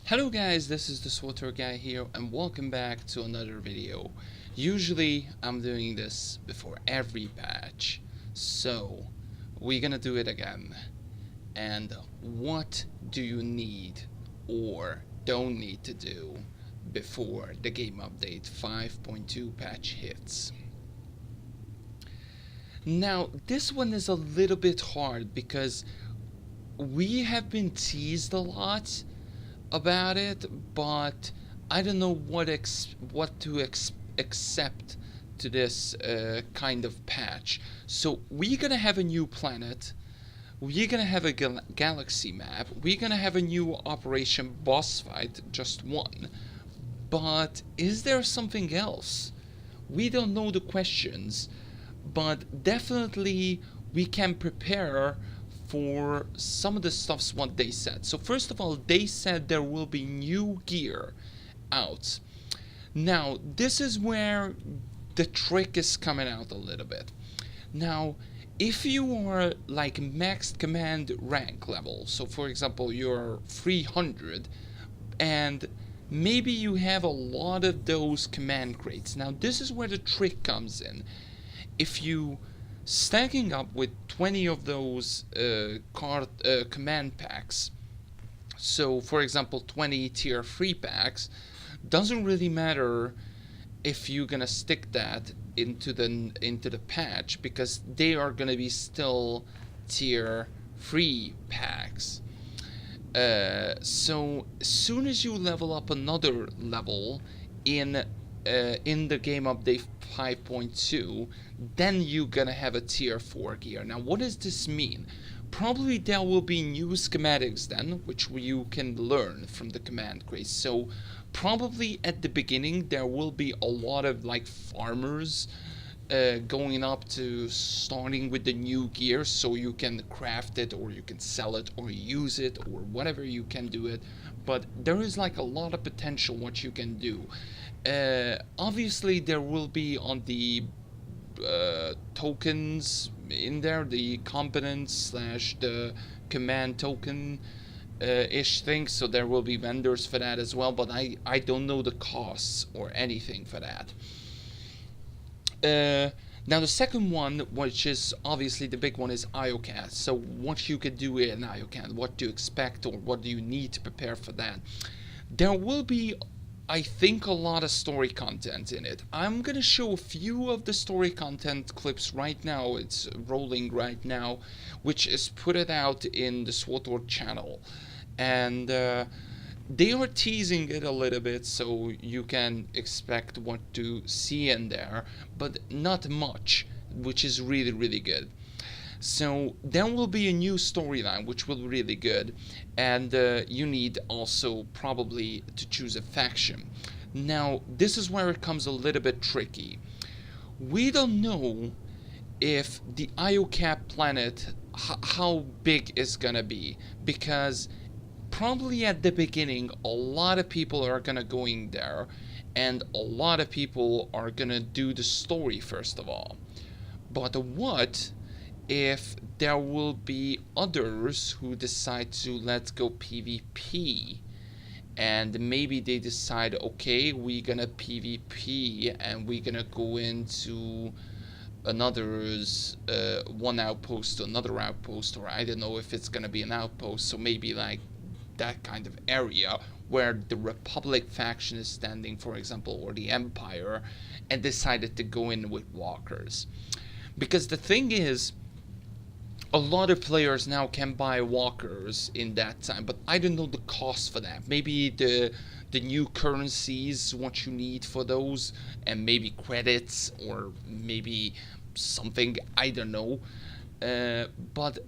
Hello guys, this is the SWTOR guy here and welcome back to another video. Usually I'm doing this before every patch, so we're gonna do it again. And what do you need or don't need to do before the game update 5.2 patch hits? Now this one is a little bit hard because we have been teased a lot about it, but I don't know what to accept to this kind of patch. So we're gonna have a new planet, we're gonna have a galaxy map, we're gonna have a new operation boss fight, just one. But is there something else? We don't know the questions, but definitely we can prepare for some of the stuffs what they said. So first of all, they said there will be new gear out. Now this is where the trick is coming out a little bit. Now if you are like maxed command rank level, so for example you're 300 and maybe you have a lot of those command crates. Now this is where the trick comes in. If you stacking up with 20 of those command packs, so for example 20 tier 3 packs, doesn't really matter if you're gonna stick that into the patch, because they are gonna be still tier 3 packs. So as soon as you level up another level in the game update 5.2, then you're gonna have a tier 4 gear. Now what does this mean? Probably there will be new schematics then, which you can learn from the command crates. So probably at the beginning there will be a lot of like farmers going up to starting with the new gear, so you can craft it or you can sell it or use it or whatever you can do it. But there is like a lot of potential what you can do. Obviously there will be on the tokens in there, the components slash the command token ish thing, so there will be vendors for that as well, but I don't know the costs or anything for that. Now the second one, which is obviously the big one, is IOCAD. So what you could do in IOCAD, what to expect, or what do you need to prepare for that. There will be, I think, a lot of story content in it. I'm gonna show a few of the story content clips right now. It's rolling right now, which is put it out in the SWTOR channel, and they are teasing it a little bit, so you can expect what to see in there, but not much, which is really good. So there will be a new storyline which will be really good, and you need also probably to choose a faction. Now this is where it comes a little bit tricky. We don't know if the IOCAP planet, how big it's gonna be, because probably at the beginning a lot of people are gonna go in there and a lot of people are gonna do the story first of all. But what if there will be others who decide to let's go PvP, and maybe they decide, okay, we're gonna PvP and we're gonna go into another's one outpost to another outpost, or I don't know if it's gonna be an outpost, so maybe like that kind of area where the Republic faction is standing, for example, or the Empire, and decided to go in with walkers. Because the thing is, a lot of players now can buy walkers in that time, but I don't know the cost for that. Maybe the new currencies, what you need for those, and maybe credits, or maybe something, I don't know. But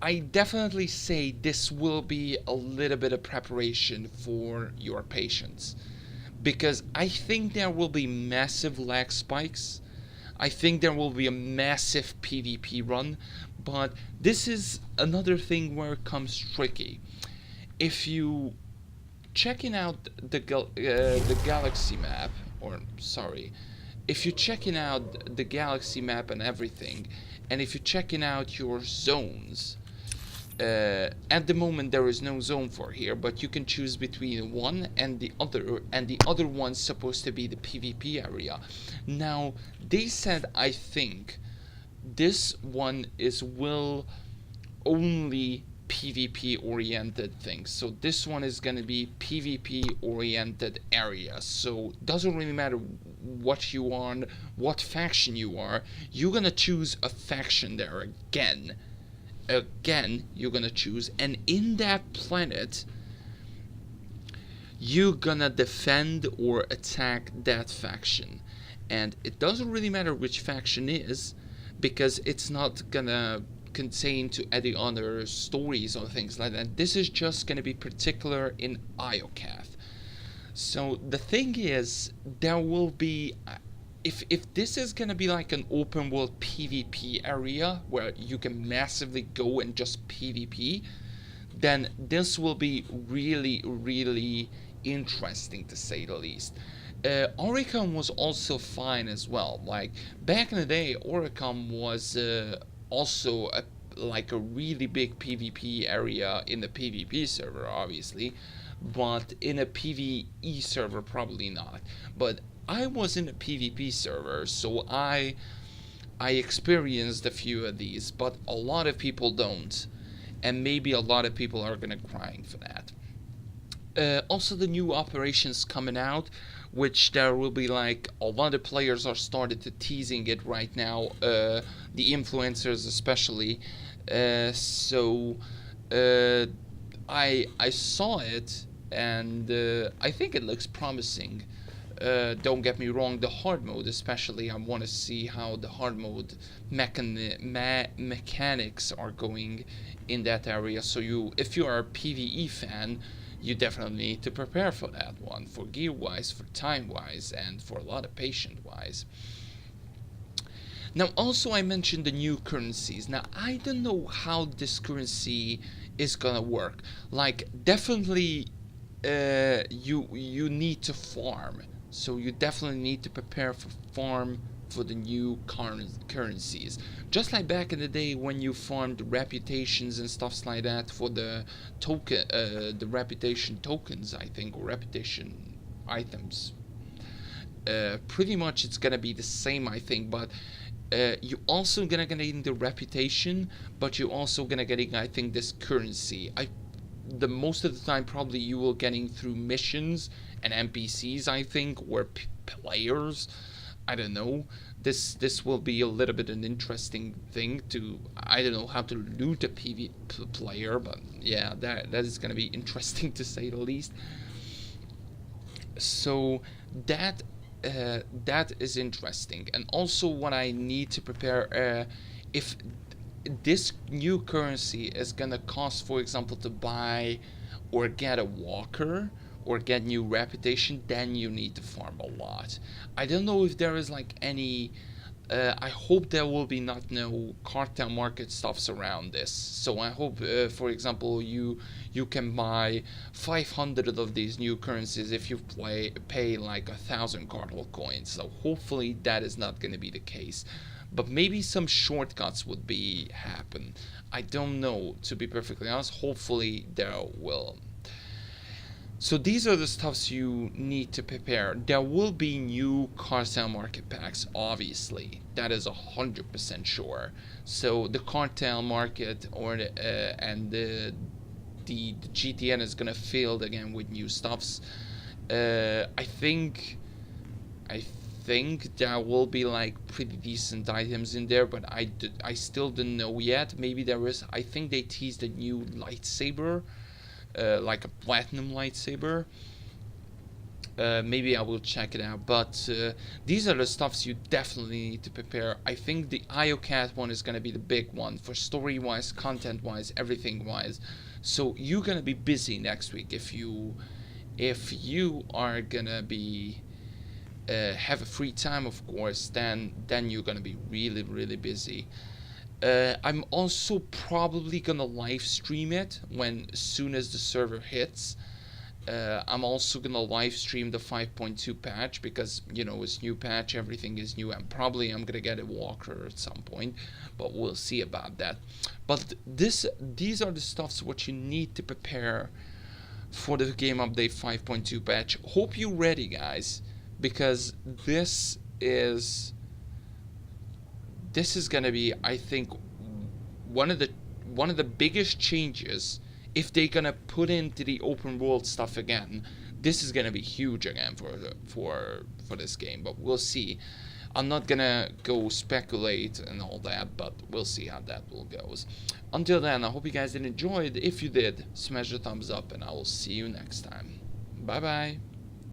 I definitely say this will be a little bit of preparation for your patience, because I think there will be massive lag spikes. I think there will be a massive PvP run, but this is another thing where it comes tricky. If you checking out the galaxy map, or sorry, if you're checking out the galaxy map and everything, and if you're checking out your zones, At the moment there is no zone for here, but you can choose between one and the other one's supposed to be the PvP area. Now they said, I think this one will only PvP oriented things. So this one is gonna be PvP oriented area. So doesn't really matter what you are, what faction you are, you're gonna choose a faction there again. You're gonna choose, and in that planet you're gonna defend or attack that faction. And it doesn't really matter which faction is, because it's not gonna contain to any other stories or things like that. This is just gonna be particular in IOCATH. So the thing is, there will be, if this is gonna be like an open world PvP area where you can massively go and just PvP, then this will be really, really interesting, to say the least. Oricon was also fine as well. Like back in the day, Oricon was also like a really big PvP area in the PvP server, obviously, but in a PvE server probably not. But I was in a PvP server, so I experienced a few of these, but a lot of people don't, and maybe a lot of people are gonna crying for that. Also, the new operations coming out, which there will be like a lot of players are started to teasing it right now, the influencers especially. So I saw it, and I think it looks promising. Don't get me wrong, the hard mode especially, I want to see how the hard mode mechanics are going in that area. So if you are a PvE fan, you definitely need to prepare for that one, for gear wise, for time wise, and for a lot of patient wise. Now also I mentioned the new currencies. Now I don't know how this currency is gonna work. Like definitely you need to farm, so you definitely need to prepare for farm for the new currencies. Just like back in the day when you farmed reputations and stuffs like that for the token, the reputation tokens, I think, or reputation items. Pretty much it's gonna be the same, I think, but you also gonna get in the reputation, but you also gonna getting, I think, this currency. The most of the time probably you will getting through missions and NPCs, I think, or players. I don't know. This will be a little bit an interesting thing to, I don't know how to loot a PV player, but yeah, that is gonna be interesting to say the least. So that is interesting. And also what I need to prepare, if this new currency is gonna cost, for example, to buy or get a walker or get new reputation, then you need to farm a lot. I don't know if there is like any I hope there will be not no cartel market stuffs around this. So I hope, for example, you can buy 500 of these new currencies if you pay like 1,000 cartel coins. So hopefully that is not going to be the case. But maybe some shortcuts would be happen. I don't know, to be perfectly honest. Hopefully there will. So these are the stuffs you need to prepare. There will be new cartel market packs, obviously. That is 100% sure. So the cartel market or the GTN is gonna fill again with new stuffs. I think there will be like pretty decent items in there, but I still don't know yet. Maybe there is. I think they teased a new lightsaber. Like a platinum lightsaber. Maybe I will check it out, but these are the stuffs you definitely need to prepare. I think the IOCAT one is going to be the big one for story wise, content wise, everything wise. So you're going to be busy next week if you are going to be have a free time, of course, then you're going to be really, really busy. I'm also probably gonna live stream it as soon as the server hits. I'm also gonna live stream the 5.2 patch because you know it's new patch, everything is new, and probably I'm gonna get a walker at some point, but we'll see about that. But these are the stuffs what you need to prepare for the game update 5.2 patch. Hope you're ready, guys, because this is gonna be, I think, one of the biggest changes if they're gonna put into the open world stuff again. This is gonna be huge again for this game, but we'll see. I'm not gonna go speculate and all that, but we'll see how that will goes. Until then, I hope you guys did enjoy it. If you did, smash the thumbs up, and I will see you next time. Bye bye.